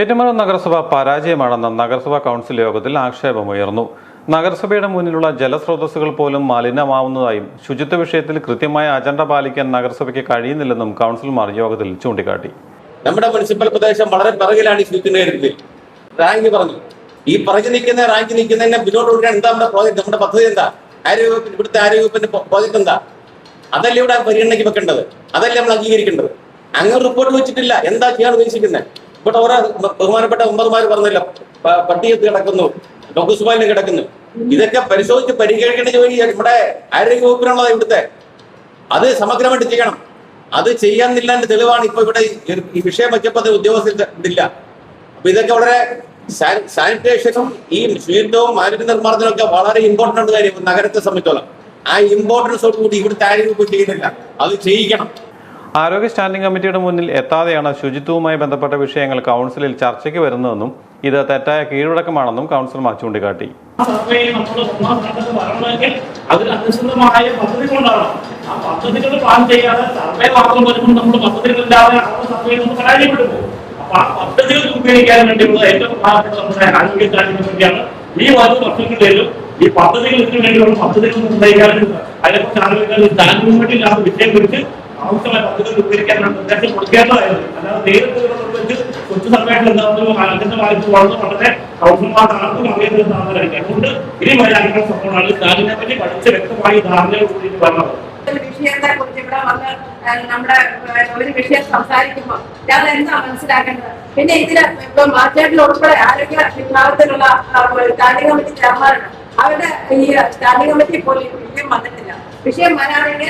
ഏറ്റുമാനൂർ നഗരസഭ പരാജയമാണെന്ന നഗരസഭാ കൗൺസിൽ യോഗത്തിൽ ആക്ഷേപമുയർന്നു. നഗരസഭയുടെ മുന്നിലുള്ള ജലസ്രോതസ്സുകൾ പോലും മലിനമാവുന്നതായും ശുചിത്വ വിഷയത്തിൽ കൃത്യമായ അജണ്ട പാലിക്കാൻ നഗരസഭയ്ക്ക് കഴിയുന്നില്ലെന്നും കൗൺസിലർമാർ യോഗത്തിൽ ചൂണ്ടിക്കാട്ടി. നമ്മുടെ മുനിസിപ്പൽ പ്രദേശം വളരെ പിറകിലാണ് ഈ ശുചിത്വ കാര്യത്തിൽ. റാങ്ക് പറഞ്ഞു, ഈ പിറകി നിൽക്കുന്ന റാങ്ക് നിൽക്കുന്നതിനെ പിന്നോട്ട് കൊടുക്കാൻ എന്താ നമ്മുടെ പ്രോജക്ട്, നമ്മുടെ പദ്ധതി എന്താ? ആരോഗ്യവകുപ്പിന്, ഇവിടുത്തെ ആരോഗ്യവകുപ്പിന്റെ പ്രോജക്ട് എന്താ? അതല്ലേ ഇവിടെ പരിഗണനയ്ക്ക് വെക്കേണ്ടത്, അതല്ലേ നമ്മൾ അംഗീകരിക്കേണ്ടത്. അങ്ങനെ റിപ്പോർട്ട് വെച്ചിട്ടില്ല, എന്താ ചെയ്യാൻ ഉദ്ദേശിക്കുന്നത്? ഇവിടെ ഓരോ ബഹുമാനപ്പെട്ട മെമ്പർമാർ പറഞ്ഞില്ല, പട്ടികത്ത് കിടക്കുന്നു, ലോക്സഭയിലും കിടക്കുന്നു. ഇതൊക്കെ പരിശോധിച്ച് പരിഹരിക്കേണ്ട ജോലി നമ്മുടെ ആരോഗ്യവകുപ്പിനുള്ളത്. ഇവിടുത്തെ അത് സമഗ്രമായിട്ട് ചെയ്യണം. അത് ചെയ്യാന്നില്ല തെളിവാണ് ഇപ്പൊ ഇവിടെ ഈ വിഷയം വെച്ചപ്പോൾ ഉദ്യോഗസ്ഥരില്ല. അപ്പൊ ഇതൊക്കെ വളരെ സാനിറ്റേഷനും ഈ ശുചിത്വവും മാലിന്യ നിർമ്മാർജ്ജനവും ഒക്കെ വളരെ ഇമ്പോർട്ടന്റ് കാര്യം നഗരത്തെ സംബന്ധിച്ചോളം. ആ ഇമ്പോർട്ടൻസോട് കൂടി ഇവിടുത്തെ ആരോഗ്യവകുപ്പ് ചെയ്യുന്നില്ല, അത് ചെയ്യിക്കണം. ആരോഗ്യ സ്റ്റാൻഡിംഗ് കമ്മിറ്റിയുടെ മുന്നിൽ എത്താതെയാണ് ശുചിത്വവുമായി ബന്ധപ്പെട്ട വിഷയങ്ങൾ കൗൺസിലിൽ ചർച്ചയ്ക്ക് വരുന്നതെന്നും ഇത് തെറ്റായ കീഴ്വഴക്കമാണെന്നും കൗൺസിലർമാർ ചൂണ്ടിക്കാട്ടി. ഈ വരും വർഷങ്ങളിലും ഈ പദ്ധതികൾക്ക് വേണ്ടിയുള്ള പദ്ധതികൾ നിർണ്ണയിക്കാനും അതിനെക്കുറിച്ച് ആലോചിക്കാനും സ്റ്റാൻഡിംഗ് കമ്മിറ്റിയിൽ ആ വിഷയം കുറിച്ച് ആവശ്യമായ പദ്ധതികൾ രൂപീകരിക്കാനാണ് നിർദ്ദേശം കൊടുക്കേണ്ടതായിരുന്നു. അല്ലാതെ നേരിട്ട് വെച്ച് കൊച്ചു സർക്കാരിൽ എന്താണെന്ന് അജണ്ട വായിച്ച് വളർന്നു വളരെ കൗൺസിലർമാർ ആർക്കും അറിയുന്നതായിരിക്കും. അതുകൊണ്ട് ഇനി വരാനുള്ള സംഭവമാണ് സ്റ്റാൻഡിംഗ് കമ്മിറ്റി പഠിച്ച് വ്യക്തമായി ധാരണയോട് കൂടി വരണം. വിഷയത്തെ കുറിച്ച് ഇവിടെ വന്ന് നമ്മുടെ ഒരു വിഷയം സംസാരിക്കുമ്പോൾ ഞാൻ എന്താ മനസ്സിലാക്കേണ്ടത്? പിന്നെ ഇതില് ഇപ്പൊ മാർക്കറ്റിൽ ഉൾപ്പെടെ ആരോഗ്യ വിഭാഗത്തിലുള്ള സ്റ്റാൻഡിംഗ് കമ്മിറ്റി ചെയർമാനാണ്. അവരുടെ ഈ സ്റ്റാൻഡിംഗ് കമ്മിറ്റി പോലും വിഷയം വന്നിട്ടില്ല. വിഷയം വരാണെങ്കിൽ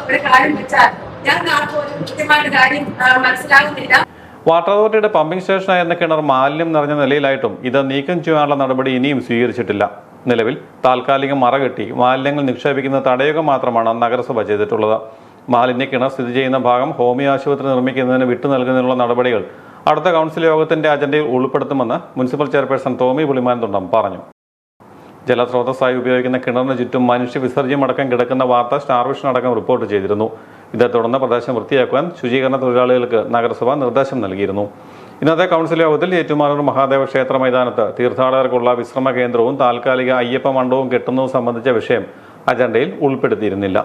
ഒരു കാര്യം വെച്ചാൽ ഞങ്ങൾക്ക് ആർക്കും ഒരു കൃത്യമായിട്ട് കാര്യം മനസ്സിലാകുന്നില്ല. വാട്ടർ അതോറിറ്റിയുടെ പമ്പിംഗ് സ്റ്റേഷനായിരുന്ന കിണർ മാലിന്യം നിറഞ്ഞ നിലയിലായിട്ടും ഇത് നീക്കം ചെയ്യാനുള്ള നടപടി ഇനിയും സ്വീകരിച്ചിട്ടില്ല. നിലവിൽ താൽക്കാലിക മറകെട്ടി മാലിന്യങ്ങൾ നിക്ഷേപിക്കുന്നത് തടയുക മാത്രമാണ് നഗരസഭ ചെയ്തിട്ടുള്ളത്. മാലിന്യ കിണർ സ്ഥിതി ചെയ്യുന്ന ഭാഗം ഹോമിയോ ആശുപത്രി നിർമ്മിക്കുന്നതിന് വിട്ടു നൽകുന്നതിനുള്ള നടപടികൾ അടുത്ത കൗൺസിൽ യോഗത്തിന്റെ അജണ്ടയിൽ ഉൾപ്പെടുത്തുമെന്ന് മുനിസിപ്പൽ ചെയർപേഴ്സൺ ടോമി പുളിമാൻതുണ്ടം പറഞ്ഞു. ജലസ്രോതസ്സായി ഉപയോഗിക്കുന്ന കിണറിന് ചുറ്റും മനുഷ്യ വിസർജ്യം അടക്കം കിടക്കുന്ന വാർത്ത സ്റ്റാർ വിഷൻ അടക്കം റിപ്പോർട്ട് ചെയ്തിരുന്നു. ഇതേ തുടർന്ന് പ്രദേശം വൃത്തിയാക്കുവാൻ ശുചീകരണ തൊഴിലാളികൾക്ക് നഗരസഭ നിർദ്ദേശം നൽകിയിരുന്നു. ഇന്നത്തെ കൗൺസിൽ യോഗത്തിൽ ഏറ്റുമാനൂർ മഹാദേവ ക്ഷേത്ര മൈതാനത്ത് തീർത്ഥാടകർക്കുള്ള വിശ്രമ കേന്ദ്രവും താൽക്കാലിക അയ്യപ്പ മണ്ഡപവും കെട്ടുന്നതും സംബന്ധിച്ച വിഷയം അജണ്ടയിൽ ഉൾപ്പെടുത്തിയിരുന്നില്ല.